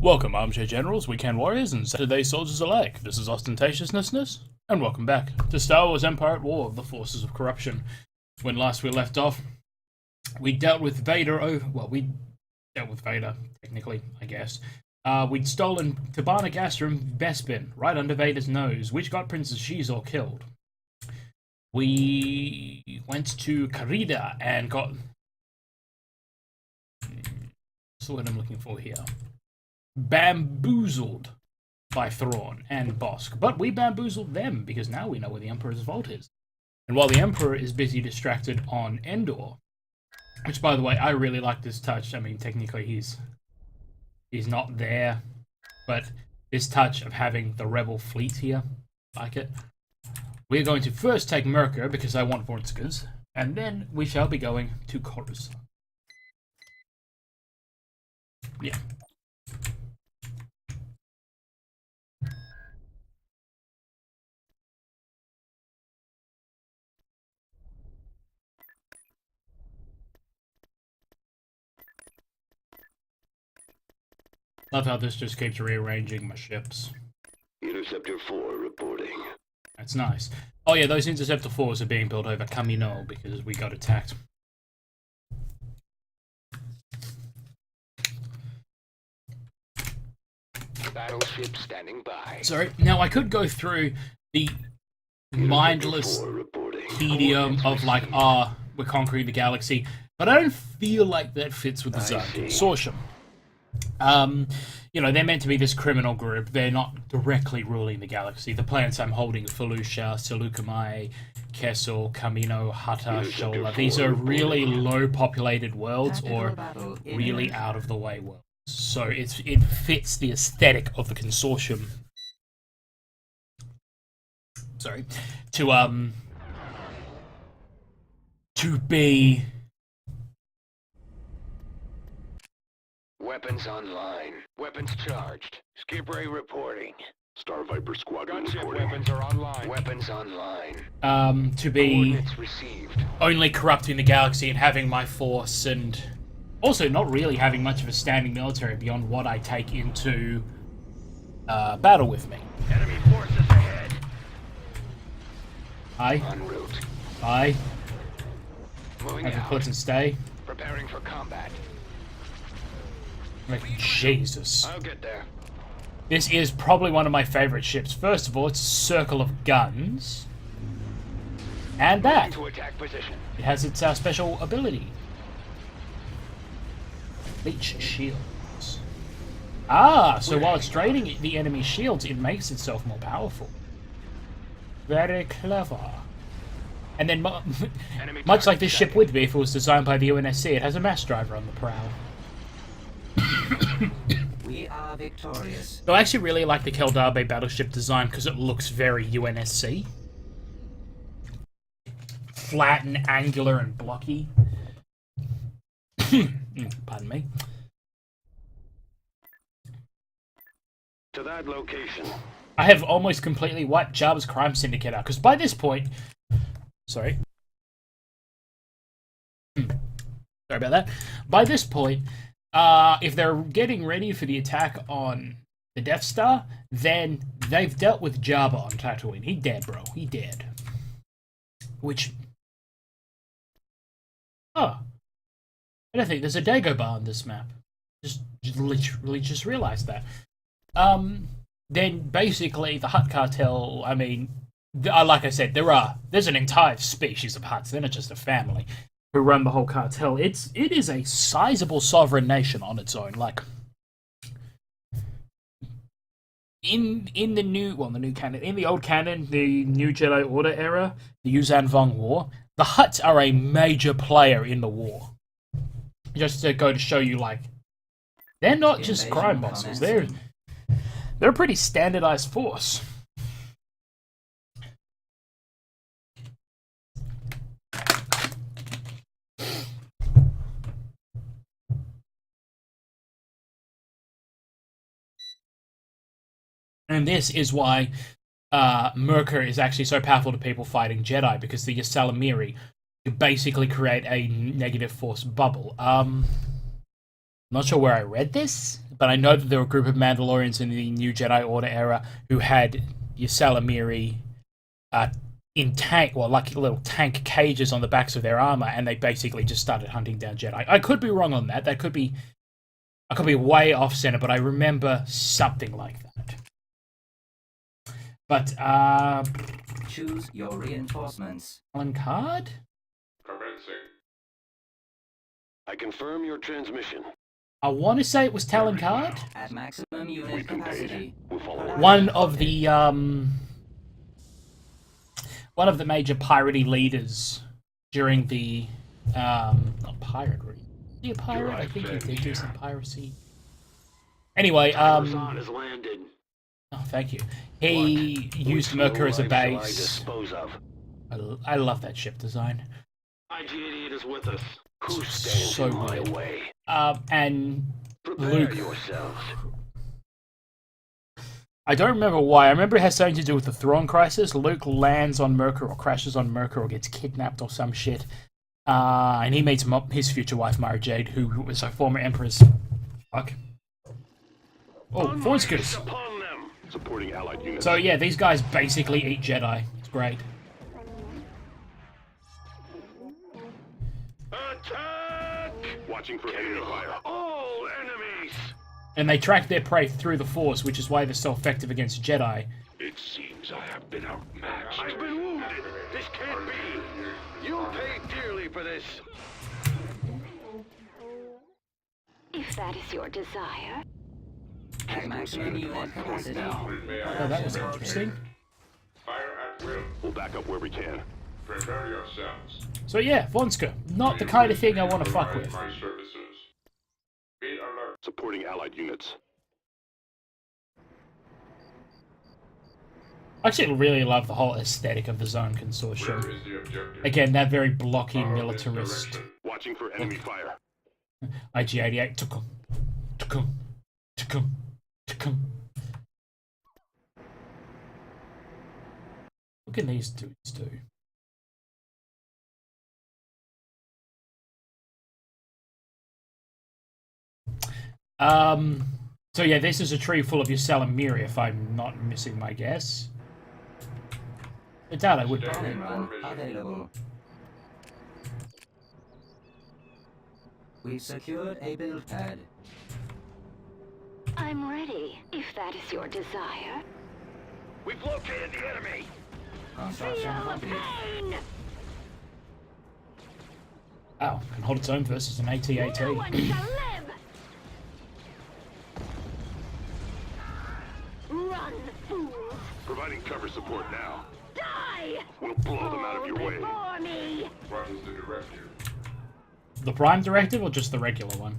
Welcome, armchair generals, weekend warriors, and Saturday soldiers alike. This is Ostentatiousness, and welcome back to Star Wars Empire at War of the Forces of Corruption. When last we left off, we dealt with Vader we dealt with Vader, technically, I guess. We'd stolen Tabana gas from Bespin, right under Vader's nose, which got Princess Shizor killed. We went to Karida and got... That's the word I'm looking for here. Bamboozled by Thrawn and Bosk. But we bamboozled them, because now we know where the Emperor's vault is. And while the Emperor is busy distracted on Endor, which, by the way, I really like this touch. I mean, technically he's not there, but this touch of having the Rebel fleet here, I like it. We're going to first take Merkur, because I want Vortikas, and then we shall be going to Coruscant. Yeah. Love how this just keeps rearranging my ships. Interceptor 4 reporting. That's nice. Oh yeah, those Interceptor 4s are being built over Kamino because we got attacked. Battleship standing by. Sorry, now I could go through the mindless tedium of like, we're conquering the galaxy, but I don't feel like that fits with the Zone Consortium. You know, they're meant to be this criminal group. They're not directly ruling the galaxy. The planets I'm holding, Felucia, Seleucami, Kessel, Kamino, Hutta, Shola, these are really low-populated worlds or really out-of-the-way worlds. So it fits the aesthetic of the Consortium. Sorry. To be... Weapons online. Weapons charged. Skip Ray reporting. Star Viper Squadron reporting. Weapons are online. Weapons online. To be received. Only corrupting the galaxy and having my force, and also not really having much of a standing military beyond what I take into battle with me. Enemy forces ahead. Aye. En route. Aye. Moving Have to out. put and stay. Preparing for combat. Like, Jesus. I'll get there. This is probably one of my favorite ships. First of all, it's a circle of guns. And that. To attack position. It has its special ability. Leech shields. Ah, so while it's draining the enemy's shields, it makes itself more powerful. Very clever. And then, much like this ship would be if it was designed by the UNSC, it has a mass driver on the prow. We are victorious. So I actually really like the Keldarbe battleship design because it looks very UNSC. Flat and angular and blocky. Pardon me. To that location. I have almost completely wiped Jabba's crime syndicate out because by this point... Sorry. Sorry about that. By this point... if they're getting ready for the attack on the Death Star, then they've dealt with Jabba on Tatooine. He dead, bro. He dead. Which... Oh. I don't think there's a Dagobah on this map. Just literally just realized that. Then basically the Hutt cartel, I mean... like I said, there's an entire species of Hutts. They're not just a family who run the whole cartel. It is a sizable sovereign nation on its own. Like in the new canon, in the old canon, the New Jedi Order era, the Yuuzhan Vong War, the Hutts are a major player in the war. Just to go to show you, like, they're not just crime bosses. They're a pretty standardized force. And this is why Merkur is actually so powerful to people fighting Jedi, because the Ysalamiri basically create a negative force bubble. not sure where I read this, but I know that there were a group of Mandalorians in the New Jedi Order era who had Ysalamiri in tank, well, like little tank cages on the backs of their armor, and they basically just started hunting down Jedi. I could be wrong on that. I could be way off center, but I remember something like that. But Choose your reinforcements. on card. I confirm your transmission. I want to say it was Talon Card. At maximum unit capacity. One of the major piratey leaders during the not piratery. Is he a pirate? I think he did do some piracy. Anyway, Amazon has landed. oh, thank you. He used Merkur as a base. Dispose of. I love that ship design. IG-88 is with us. Who stands So in my weird. way? And Prepare Luke. yourselves. I don't remember why. I remember it has something to do with the Thrawn crisis. Luke lands on Merkur or crashes on Merkur or gets kidnapped or some shit. And he meets his future wife, Mara Jade, who was a former Empress. Fuck. Oh, voice goose. Upon them. Supporting allied units. So yeah, these guys basically eat Jedi. It's great. Attack! Watching for enemy fire. All enemies! And they track their prey through the Force, which is why they're so effective against Jedi. It seems I have been outmatched. I've been wounded. This can't be. You'll pay dearly for this. If that is your desire. At maximum unit capacity. Oh, that was interesting. Fire at will. We'll back up where we can. Prepare yourselves. So yeah, Vonska. Not the kind of thing I want to fuck with. My services. Be alert. Supporting allied units. I actually really love the whole aesthetic of the Zone Consortium. Where is the objective? Again, that very blocky Follow this militarist. direction. Watching for enemy fire. IG-88. Tukum. Tukum. Tukum. Tukum. What can these dudes do? So yeah, this is a tree full of Ysalamiri, if I'm not missing my guess. I doubt I would. Bombing run available. We've secured a build pad. I'm ready, if that is your desire. We've located the enemy. Construction Feel the complete. pain! Oh, can hold its own versus an AT-AT. No one shall live! Run, fools! Providing cover support now. Die! We'll blow them out of your way. Before me! What is the directive? The Prime Directive or just the regular one?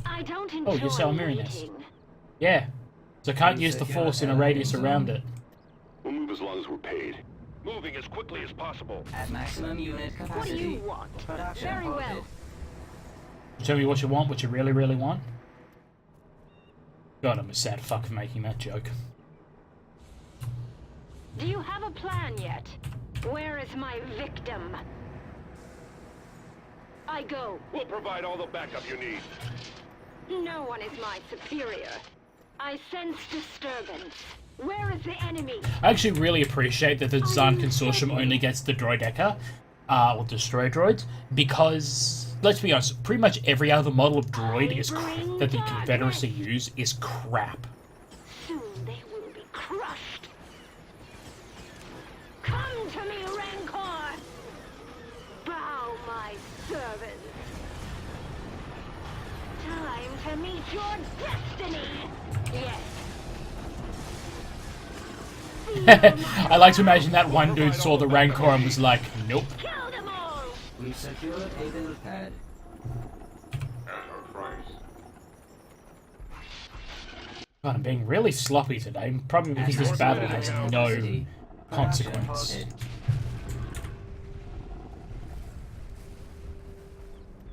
I don't Oh, enjoy Ysalamiri nest. waiting. Yeah. So can't use the Force in a radius around it. We'll move as long as we're paid. Moving as quickly as possible. At maximum unit What do capacity. you want? Production Very halted. well. Tell me what you want, what you really, really want. God, I'm a sad fuck for making that joke. Do you have a plan yet? Where is my victim? I go. We'll provide all the backup you need. No one is my superior. I sense disturbance. Where is the enemy? I actually really appreciate that the Zan Consortium only gets the Droideca, or Destroy Droids, because, let's be honest, pretty much every other model of droid is that the Confederacy use is crap. Soon they will be crushed. Come to me, Rancor! Bow, my servants. Time to meet your destiny! Yes. I like to imagine that one dude saw the Rancor and was like, nope. Kill them all! We've secured a build pad. At our price. God, I'm being really sloppy today, probably because this battle has no Capacity. Production consequence. halted.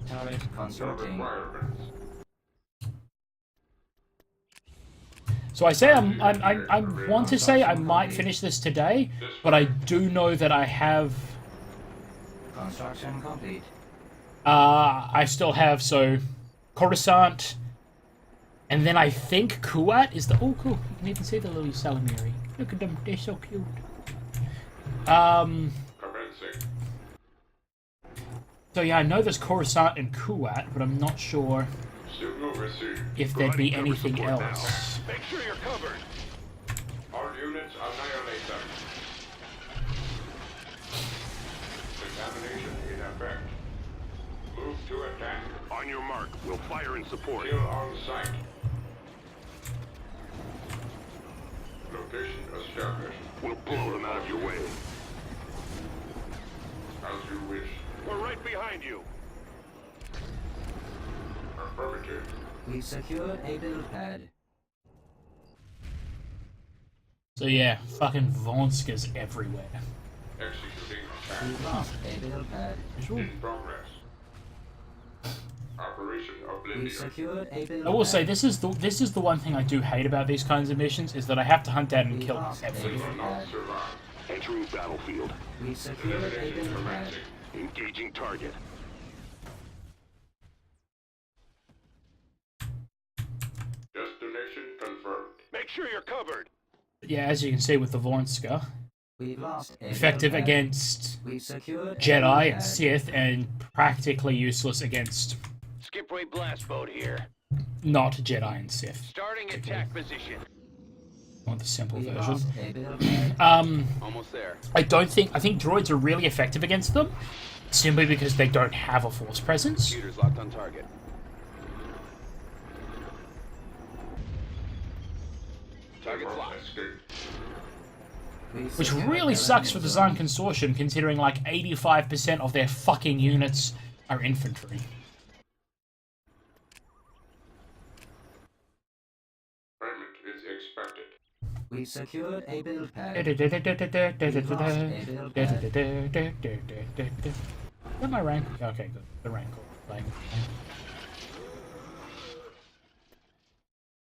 Turret constructing. Requirements. So I say I want to say I might finish this today, but I do know that I have Construction complete. I still have, so, Coruscant, and then I think Kuat is the... Oh, cool. You can even see the little Salamiri. Look at them. They're so cute. Commencing. So yeah, I know there's Coruscant and Kuat, but I'm not sure Signal received. if there'd be Providing cover anything support now. else. Make sure you're covered. All units annihilate them. Contamination in effect. Move to attack. On your mark. We'll fire in support. Kill on sight. Location established. We'll blow them out of your way. As you wish. We're right behind you. Affirmative. We secured a build pad. So yeah, fucking Vonska's everywhere. Executing We attack. lost a build pad. In progress. Operation We Oblivion. secured a build I will pad. say this is the one thing I do hate about these kinds of missions is that I have to hunt down and We kill lost a everything. build Not pad. survive. Entering battlefield. We secured a Elimination build pad. commencing. Engaging target. Destination confirmed. Make sure you're covered. Yeah, as you can see with the Vonska, We lost a effective build pad. against We secured a build Jedi and pad. Sith, and practically useless against Skipway blast boat here. not Jedi and Sith. Starting attack position. I want the simple We version. lost a build pad. Almost there. I think droids are really effective against them, simply because they don't have a force presence. Computers locked on target. Target's Thermal locked. escape. We Which secured really sucks for the Zan element zone. Consortium, considering like 85% of their fucking units are infantry. Payment is expected. We secured a build pad. Is that my rank? Okay, good. The rank. Like,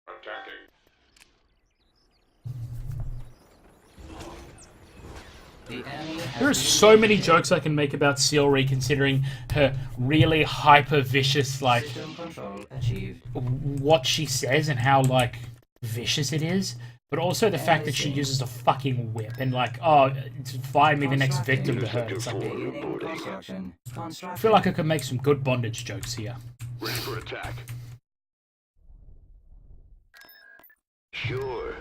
Attacking. The enemy has there are been so many defeated. jokes I can make about Sealry, considering her really hyper vicious, like, System control achieved. what she says and how, like, vicious it is. But also the fact that she uses a fucking whip and, like, oh, find me the next victim to her. It's like, Beginning construction. I feel like I could make some good bondage jokes here. Ready for attack. Sure.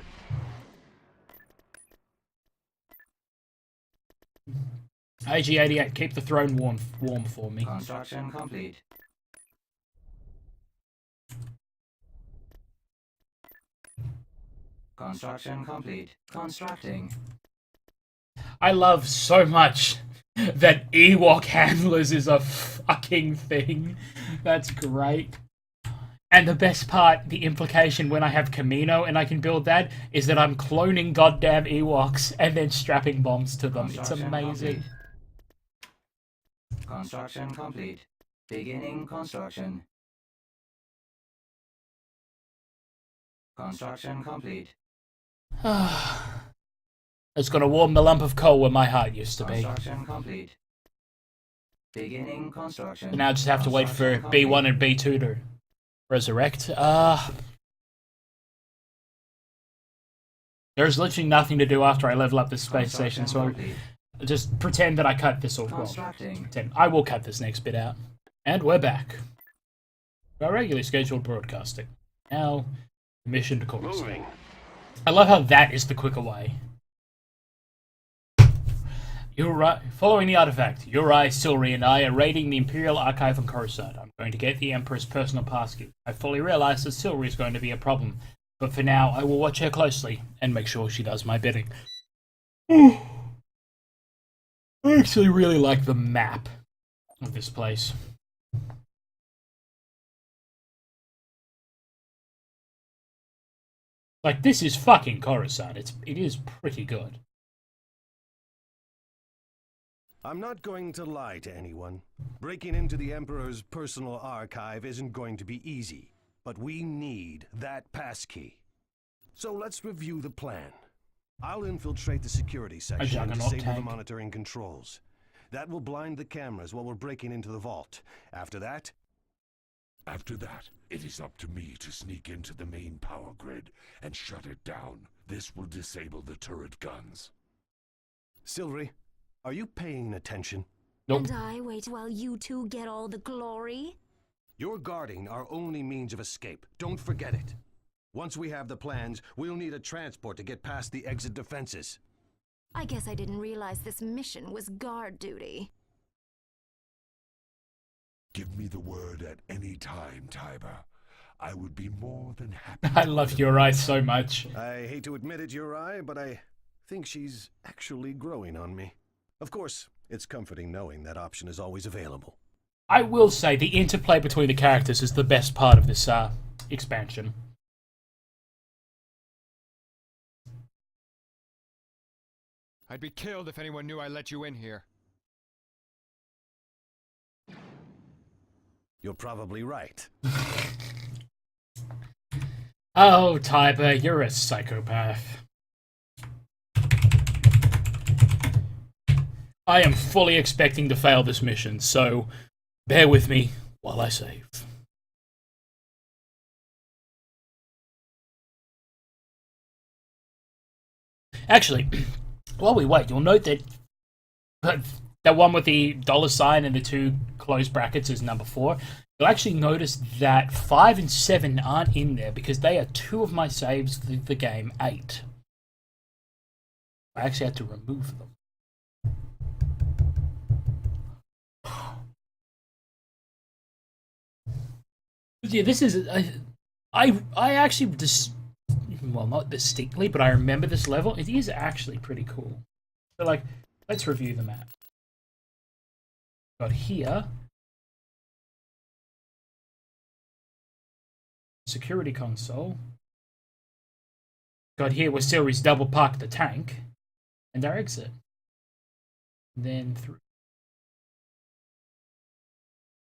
AG-88, keep the throne warm for me. Construction complete. Construction complete. Constructing. I love so much that Ewok handlers is a fucking thing. That's great. And the best part, the implication when I have Camino and I can build that, is that I'm cloning goddamn Ewoks and then strapping bombs to them. It's Construction amazing. complete. Construction complete. Beginning construction. Construction complete. It's gonna warm the lump of coal where my heart used to be. Construction complete. Beginning construction. And now I just have to wait for Construction B1 and B2 to resurrect. There's literally nothing to do after I level up this space station, so complete. just pretend that I cut this all. Well, Constructing. pretend. I will cut this next bit out. And we're back. Our regularly scheduled broadcasting. Now, mission to Coruscant. Moving. I love how that is the quicker way. Following the artifact, Uri, Silri, and I are raiding the Imperial Archive on Coruscant. I'm going to get the Emperor's personal passkey. I fully realize that Silri is going to be a problem, but for now, I will watch her closely and make sure she does my bidding. I actually really like the map of this place. Like, this is fucking Coruscant. It is pretty good. I'm not going to lie to anyone. Breaking into the Emperor's personal archive isn't going to be easy, but we need that passkey. So let's review the plan. I'll infiltrate the security section and juggernaut disable the tank. monitoring controls. That will blind the cameras while we're breaking into the vault. After that, it is up to me to sneak into the main power grid and shut it down. This will disable the turret guns. Silvery, are you paying attention? Nope. And I wait while you two get all the glory? You're guarding our only means of escape. Don't forget it. Once we have the plans, we'll need a transport to get past the exit defenses. I guess I didn't realize this mission was guard duty. Give me the word at any time, Tiber. I would be more than happy. I love Uri so much. I hate to admit it, Uri, but I think she's actually growing on me. Of course, it's comforting knowing that option is always available. I will say the interplay between the characters is the best part of this expansion. I'd be killed if anyone knew I let you in here. You're probably right. Oh, Tiber, you're a psychopath. I am fully expecting to fail this mission, so bear with me while I save. Actually, while we wait, you'll note that that one with the $sign and the two closed brackets is number 4. You'll actually notice that 5 and 7 aren't in there because they are 2 of my saves for the game 8. I actually had to remove them. Yeah, this is... I actually just... Well, not distinctly, but I remember this level. It is actually pretty cool. So, like, let's review the map. Got here... Security console. Got here where Silvery's double parked the tank. And our exit. Then through...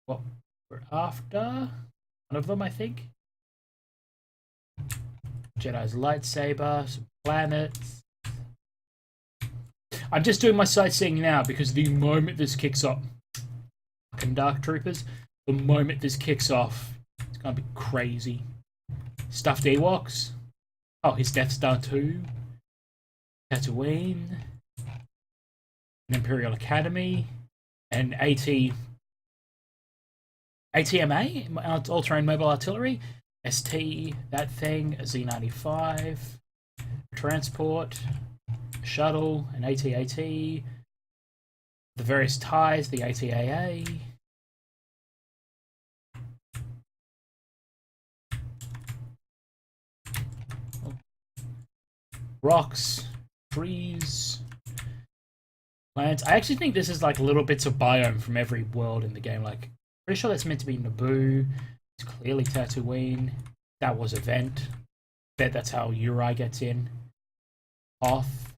What we're after... One of them, I think. Jedi's lightsaber, some planets. I'm just doing my sightseeing now because the moment this kicks off, fucking Dark Troopers, the moment this kicks off, it's gonna be crazy. Stuffed Ewoks. Oh, his Death Star 2. Tatooine. An Imperial Academy. And ATMA, All-Terrain Mobile Artillery, ST, that thing, a Z95, transport, shuttle, an AT-AT, the various ties, the ATAA, rocks, trees, plants. I actually think this is like little bits of biome from every world in the game, like pretty sure that's meant to be Naboo. It's clearly Tatooine. That was a vent. Bet that's how Uri gets in. Off.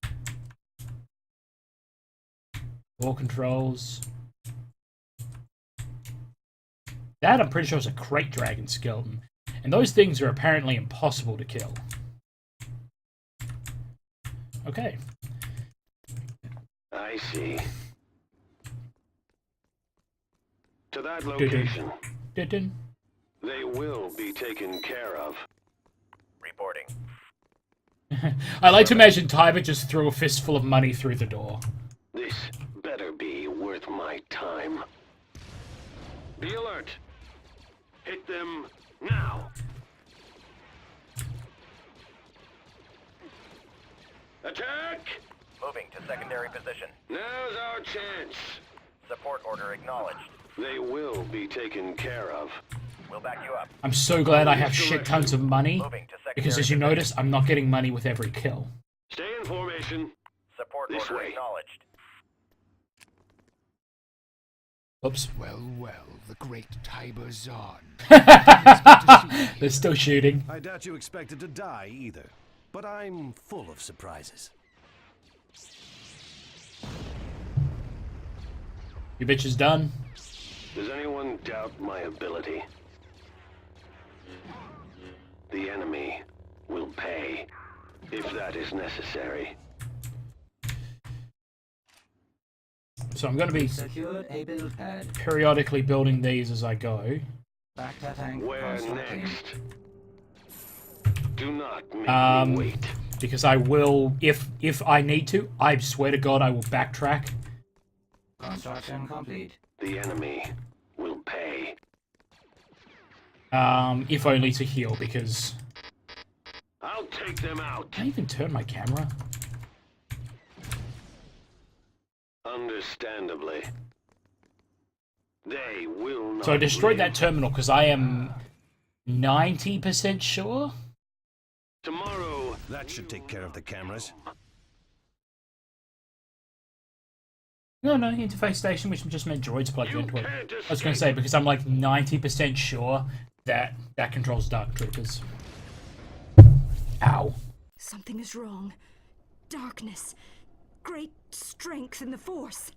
Door controls. That I'm pretty sure is a Crate Dragon skeleton. And those things are apparently impossible to kill. Okay. I see. To that location. Dun-dun. They will be taken care of. Reporting. I like to imagine Tiber just threw a fistful of money through the door. This better be worth my time. Be alert. Hit them now. Attack! Moving to secondary position. Now's our chance. Support order acknowledged. They will be taken care of. We'll back you up. I'm so glad I have shit tons of money, Moving to secondary because as you position. notice, I'm not getting money with every kill. Stay in formation. Support This order way. acknowledged. Oops. Well, the great Tiber's on. They're still shooting. I doubt you expected to die either, but I'm full of surprises. You bitches done? Does anyone doubt my ability? The enemy will pay, if that is necessary. So I'm going to be Secured a build pad. periodically building these as I go. Bacta tank Where constructing. next? Do not make me wait. Because I will, if I need to, I swear to God, I will backtrack. Construction complete. The enemy will pay. If only to heal, because... I'll take them out. Can I even turn my camera? Understandably. They will not. So I destroyed that live. terminal because I am 90% sure. Tomorrow. That should take care of the cameras. No, interface station, which just meant droids plugged You into it. can't I was going to say, because I'm like 90% sure that that controls Dark Troopers. Ow. Something is wrong. Darkness. Great strength in the Force.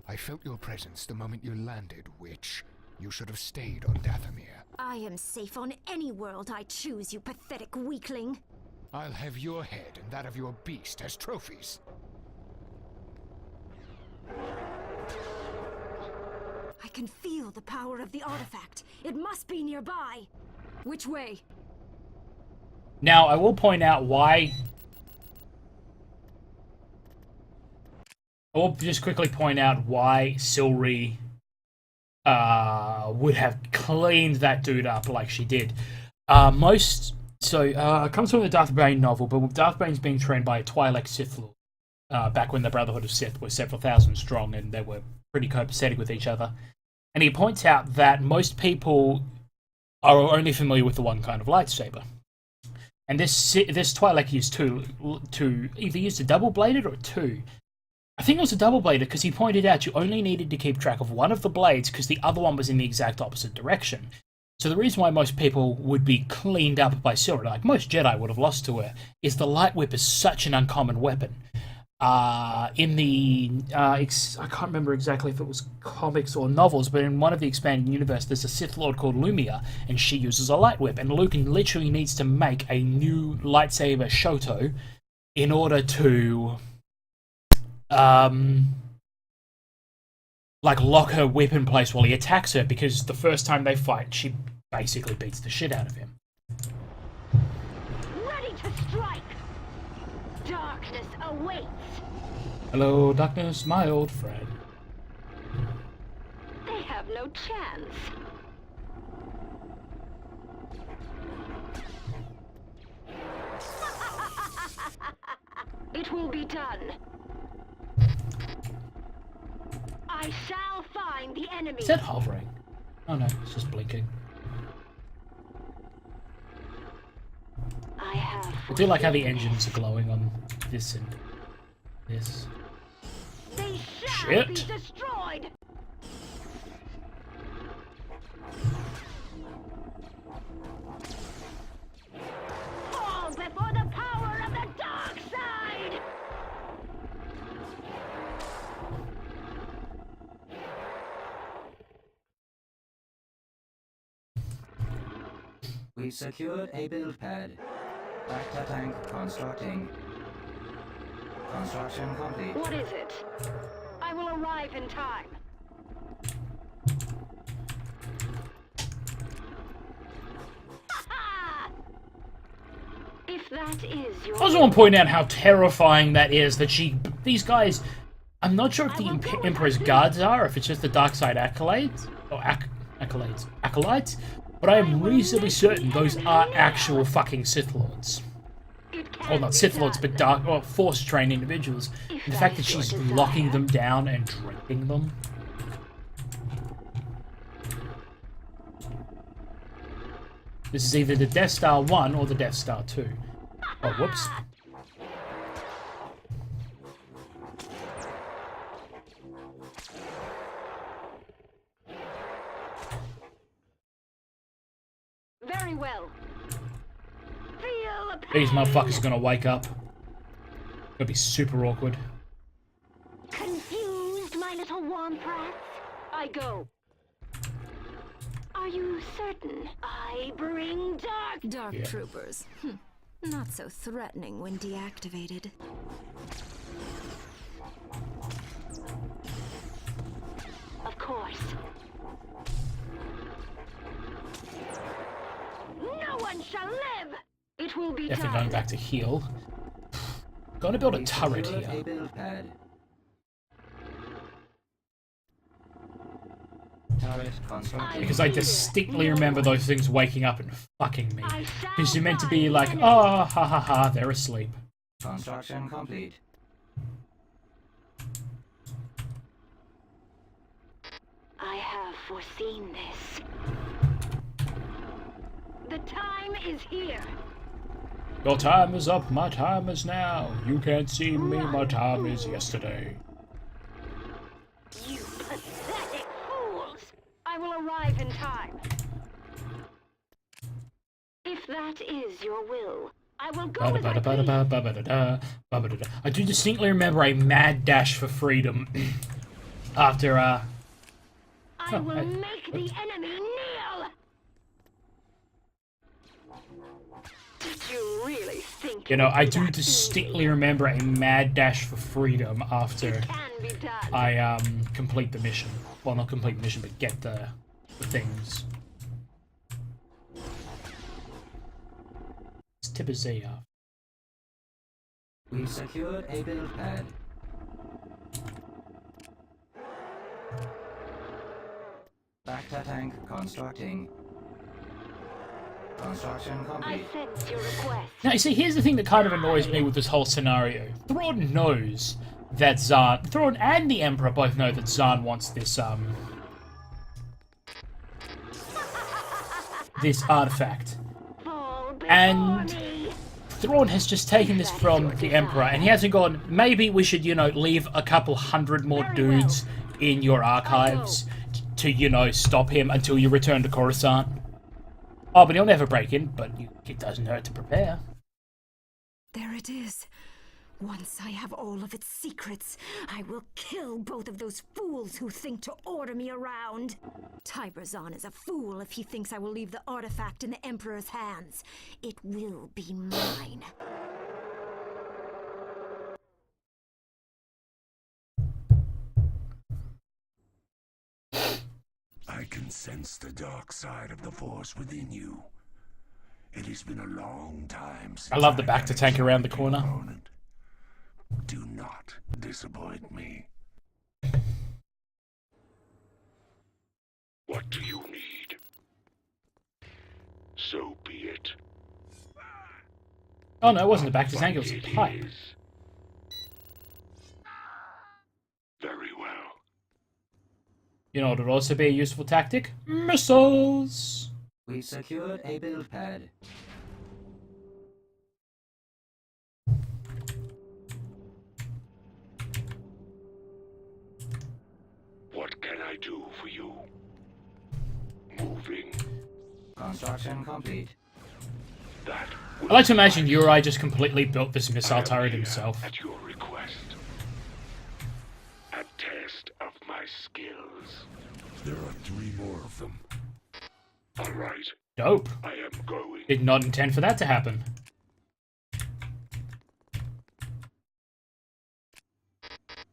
I felt your presence the moment you landed, Witch. You should have stayed on Dathomir. I am safe on any world I choose, you pathetic weakling. I'll have your head and that of your beast as trophies. I can feel the power of the artifact. It must be nearby. Which way? Now, I will point out why... I will just quickly point out why Silri would have cleaned that dude up like she did. It comes from the Darth Bane novel, but Darth Bane's being trained by a Twi'lek Sith Lord back when the Brotherhood of Sith was several thousand strong and they were pretty copacetic with each other. And he points out that most people are only familiar with the one kind of lightsaber. And this Twi'lek used to either used a double-bladed or two. I think it was a double-bladed because he pointed out you only needed to keep track of one of the blades because the other one was in the exact opposite direction. So the reason why most people would be cleaned up by Silri, like most Jedi would have lost to her, is the light whip is such an uncommon weapon. I can't remember exactly if it was comics or novels, but in one of the expanded universe, there's a Sith Lord called Lumia, and she uses a light whip, and Luke literally needs to make a new lightsaber Shoto in order to, lock her whip in place while he attacks her, because the first time they fight, she basically beats the shit out of him. Ready to strike! Darkness awaits! Hello, darkness, my old friend. They have no chance. It will be done. I shall find the enemy. Is that hovering? Oh no, it's just blinking. I do like how the engines are glowing on this and this. They shall Shit. be destroyed. Fall before the power of the dark side. We secured a build pad. Bacta tank constructing. Construction complete. What is it? I will arrive in time. If that is your... I also want to point out how terrifying that is, that these guys, I'm not sure if the Emperor's guards are, if it's just the dark side acolytes, or acolytes, but I am reasonably certain those are actual fucking Sith Lords. Well, not Sith Lords, but Force-trained individuals. And the fact that she's locking them down and draping them. This is either the Death Star 1 or the Death Star 2. Oh, whoops. Very well. Feel the These pain. motherfuckers are gonna wake up. Gonna be super awkward. Confused, my little womp rats? I go. Are you certain? I bring dark... Dark troopers. Not so threatening when deactivated. shall live. It will be Definitely going back to heal. Gonna build a turret Secured here. a build pad. Turret constructed. Because I distinctly remember those things waking up and fucking me. Because you're meant to be like, oh, ha ha ha, they're asleep. Construction complete. I have foreseen this. The time is here. Your time is up, my time is now. You can't see me, my time is yesterday. You pathetic fools! I will arrive in time. If that is your will, I will go as I please. I do distinctly remember a mad dash for freedom after, I will make the enemy kneel! Did you really think you know, I it do would be that distinctly easy? remember a mad dash for freedom after It can be done. I complete the mission. Well, not complete the mission, but get the things. Let's tip a Z off. We secured a build pad. Bacta tank constructing. Construction I complete. sense your request. Now, you see, here's the thing that kind of annoys me with this whole scenario. Thrawn knows that Zahn... Thrawn and the Emperor both know that Zahn wants this, this artifact. Fall before And me. Thrawn has just taken this from the Emperor, and he hasn't gone, maybe we should, you know, leave a couple hundred more dudes in your archives to, you know, stop him until you return to Coruscant. Oh, but he'll never break in, but it doesn't hurt to prepare. There it is. Once I have all of its secrets, I will kill both of those fools who think to order me around. Tiberzon is a fool if he thinks I will leave the artifact in the Emperor's hands. It will be mine. I can sense the dark side of the Force within you. It has been a long time since I love the back to tank around the corner. opponent. Do not disappoint me. What do you need? So be it. Oh no, it wasn't a back to tank, it was a pipe. Very well. You know what would also be a useful tactic? Missiles! We secured a build pad. What can I do for you? Moving. Construction complete. That I like to imagine Uri just completely built this missile turret here himself. At your request. A test of my skills. There are 3 more of them. All right, Dope. I am going. Did not intend for that to happen.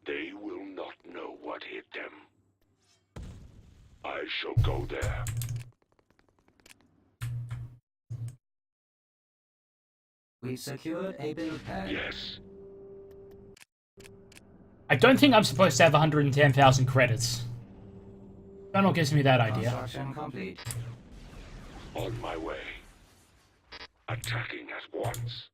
They will not know what hit them. I shall go there. We secured a build pad. Yes. I don't think I'm supposed to have 110,000 credits. Donal gives me that idea. Construction complete. On my way. Attacking at once.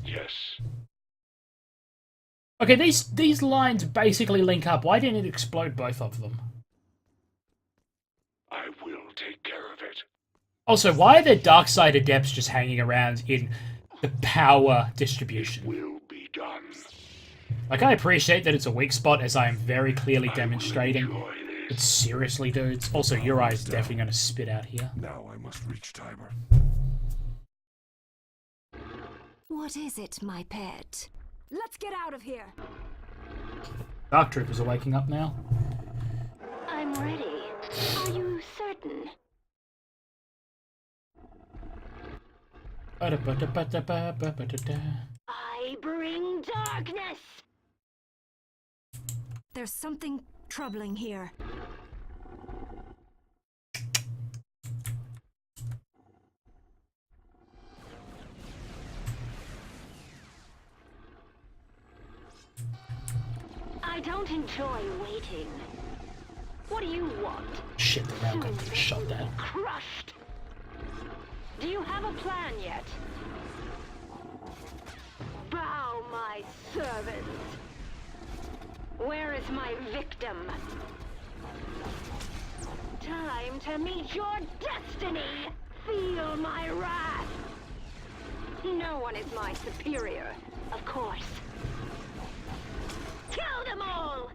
Yes. Okay, these lines basically link up. Why didn't it explode both of them? I will take care of it. Also, why are there dark side adepts just hanging around in the power distribution? Will be done. Like, I appreciate that it's a weak spot, as I am very clearly demonstrating. Enjoy But this. seriously, dudes. Also, Uri is definitely going to spit out here. Now I must reach Tiber. What is it, my pet? Let's get out of here. Dark Troopers are waking up now. I'm ready. Are you certain? I I bring darkness! There's something troubling here. I don't enjoy waiting. What do you want? Shit, the round got Soon shot you'll down. be crushed. Do you have a plan yet? Bow, my servants. Where is my victim? Time to meet your destiny. Feel my wrath. No one is my superior, of course. Kill them all!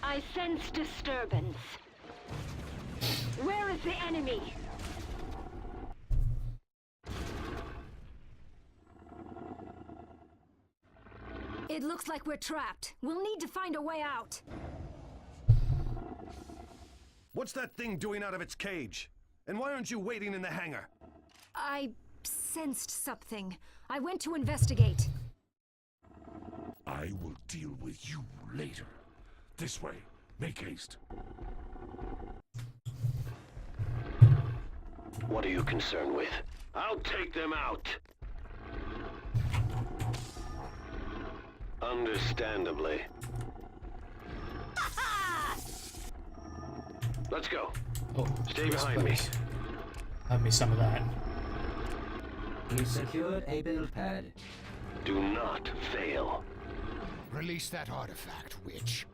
I sense disturbance. Where is the enemy? It looks like we're trapped. We'll need to find a way out. What's that thing doing out of its cage? And why aren't you waiting in the hangar? I sensed something. I went to investigate. I will deal with you later. This way. Make haste. What are you concerned with? I'll take them out. Understandably. Let's go. Oh, Stay behind me. Have me some of that. We secured a build pad. Do not fail. Release that artifact, witch.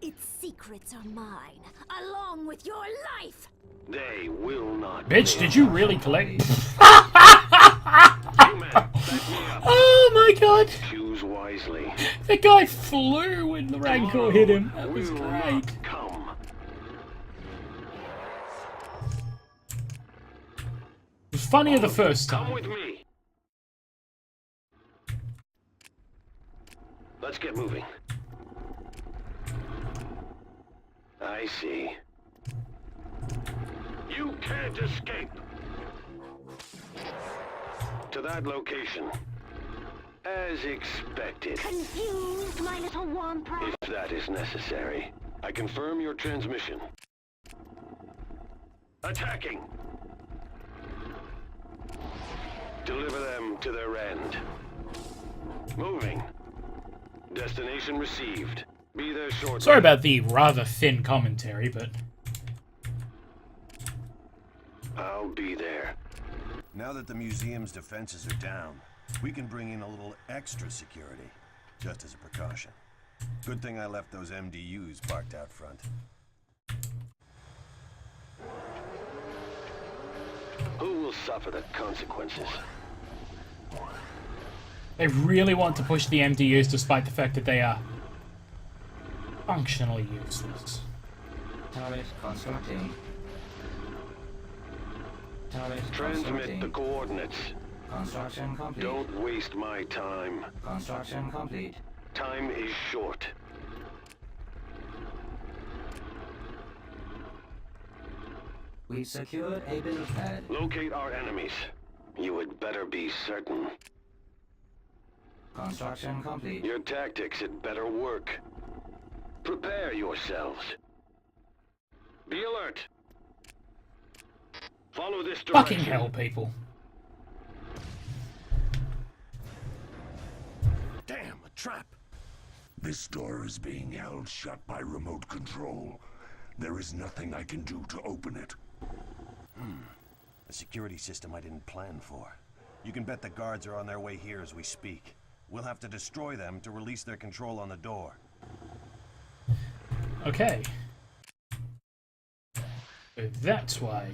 Its secrets are mine, along with your life! They will not. Bitch, did you really collect? You men, back me up. Oh my god! Choose wisely. The guy flew when the Rancor hit him. That was Will great. not come. It was funnier the first Come time. with me. Let's get moving. I see. You can't escape. To that location. As expected. Confused, my little womp. If that is necessary. I confirm your transmission. Attacking! Deliver them to their end. Moving. Destination received. Be there shortly. Sorry about the rather thin commentary, but... I'll be there. Now that the museum's defenses are down, we can bring in a little extra security, just as a precaution. Good thing I left those MDUs parked out front. Who will suffer the consequences? They really want to push the MDUs despite the fact that they are functionally useless. Turret constructing. Turret Transmit constructing. the coordinates. Construction complete. Don't waste my time. Construction complete. Time is short. We secured a build pad. Locate our enemies. You had better be certain. Construction complete. Your tactics had better work. Prepare yourselves. Be alert. Follow this direction. Fucking hell, people. Damn, a trap! This door is being held shut by remote control. There is nothing I can do to open it. A security system I didn't plan for. You can bet the guards are on their way here as we speak. We'll have to destroy them to release their control on the door. Okay. So that's why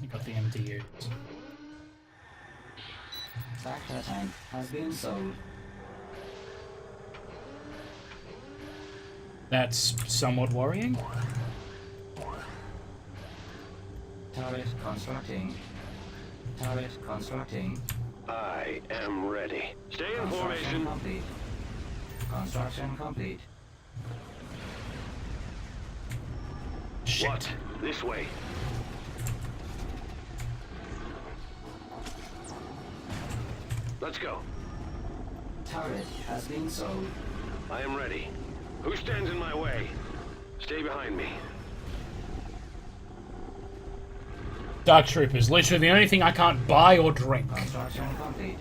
you got the MDUs. Tractor tank has been sold. That's somewhat worrying. Turret constructing. Turret constructing. I am ready. Stay in Construction formation. complete. Construction complete. Shit. What? This way. Let's go. Turret has been sold. I am ready. Who stands in my way? Stay behind me. Dark Troopers, literally the only thing I can't buy or drink. Construction complete.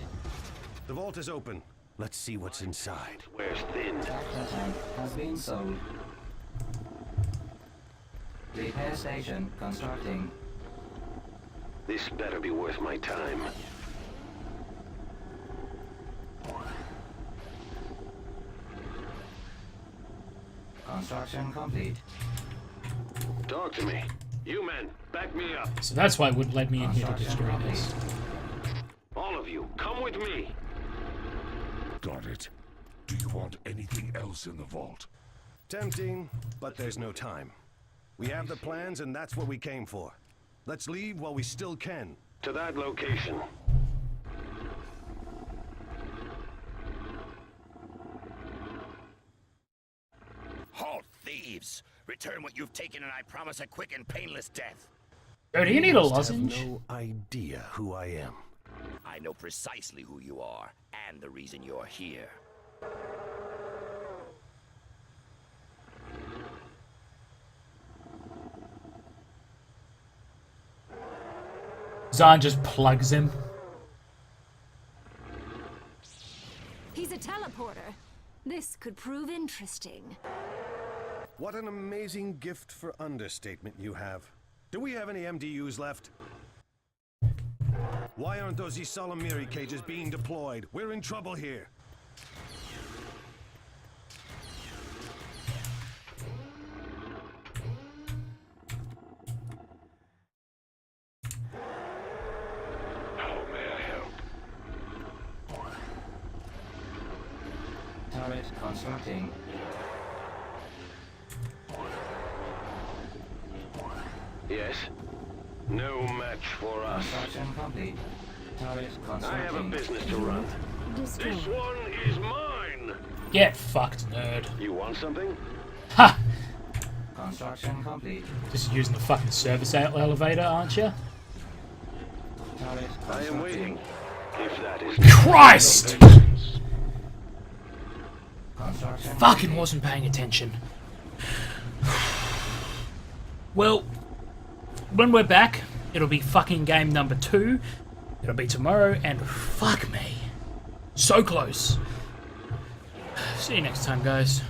The vault is open. Let's see what's inside. Where's thin? Tractor tank has been sold. Repair station constructing. This better be worth my time. Construction complete. Talk to me. You men, back me up. So that's why it wouldn't let me in here to destroy this. All of you, come with me. Got it. Do you want anything else in the vault? Tempting, but there's no time. We have the plans, and that's what we came for. Let's leave while we still can. To that location. Halt, thieves! Return what you've taken, and I promise a quick and painless death. Oh, do you need a Must lozenge? have no idea who I am. I know precisely who you are, and the reason you're here. Zahn just plugs him. He's a teleporter. This could prove interesting. What an amazing gift for understatement you have. Do we have any MDUs left? Why aren't those Isalamiri cages being deployed? We're in trouble here. How may I help? Turret constructing. Yes? No match for us. Construction complete. Turret constructing. I have a business to run. This one is mine! Get fucked, nerd. You want something? Ha! Construction complete. Just using the fucking service elevator, aren't you? Turret I am waiting. If that is Christ! construction. Fucking wasn't paying attention. Well, when we're back, it'll be fucking game number 2. It'll be tomorrow, and fuck me. So close. See you next time, guys.